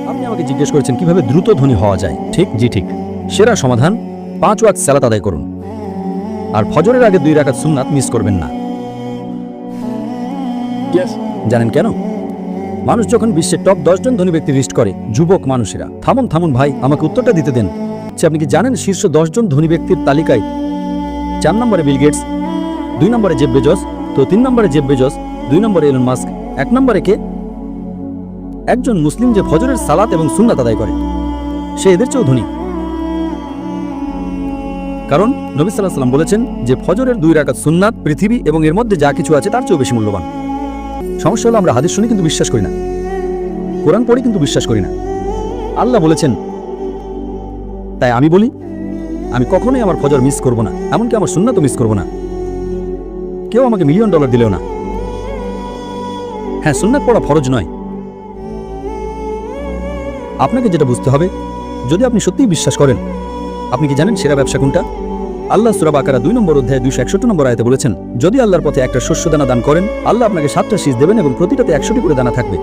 আপনি আমাকে জিজ্ঞেস করেছেন কিভাবে দ্রুত ধনী হওয়া যায়। ঠিক, জি ঠিক। সেরা সমাধান 5 ওয়াক্ত সালাত আদায় করুন, আর ফজরের আগে 2 রাকাত সুন্নাত মিস করবেন না। জানেন কেন? মানুষ যখন বিশ্বের টপ 10 জন ধনী ব্যক্তি লিস্ট করে, যুবক মানুষেরা থামুন থামুন ভাই, আমাকে উত্তরটা দিতে দেন। আপনি কি জানেন শীর্ষ 10 জন ধনী ব্যক্তির তালিকায় 4 নম্বরে বিল গেটস, 2 নম্বরে জেফ বেজোস, তো 3 নম্বরে জেফ বেজোস, 2 নম্বরে এলন মাস্ক, 1 নম্বরে কে? একজন মুসলিম যে ফজরের সালাত এবং সুন্নাত আদায় করে, সে এদের চেয়েও ধনী। কারণ নবী সাল্লাল্লাহু আলাইহি ওয়াসাল্লাম বলেছেন যে ফজরের 2 রাকাত সুন্নাত পৃথিবী এবং এর মধ্যে যা কিছু আছে তার চেয়েও বেশি মূল্যবান। সমস্যা হলো আমরা হাদিস শুনি কিন্তু বিশ্বাস করি না, কোরআন পড়ি কিন্তু বিশ্বাস করি না। আল্লাহ বলেছেন, তাই আমি বলি আমি কখনোই আমার ফজর মিস করব না, এমনকি আমার সুন্নাতও মিস করব না। কেউ আমাকে $1 মিলিয়ন দিলেও না। হ্যাঁ, সুন্নাত পড়া ফরজ নয়। আপনাকে যেটা বুঝতে হবে, যদি আপনি সত্যিই বিশ্বাস করেন, আপনি কি জানেন সেরা ব্যবসা কোনটা? আল্লাহ সূরা বাকারা 2 নম্বর অধ্যায় 261 নম্বর আয়াতে বলেছেন, যদি আল্লাহর পথে একটা শস্য দানা দান করেন, আল্লাহ আপনাকে 7টা শীষ দেবেন এবং প্রতিটাতে 100টি করে দানা থাকবে।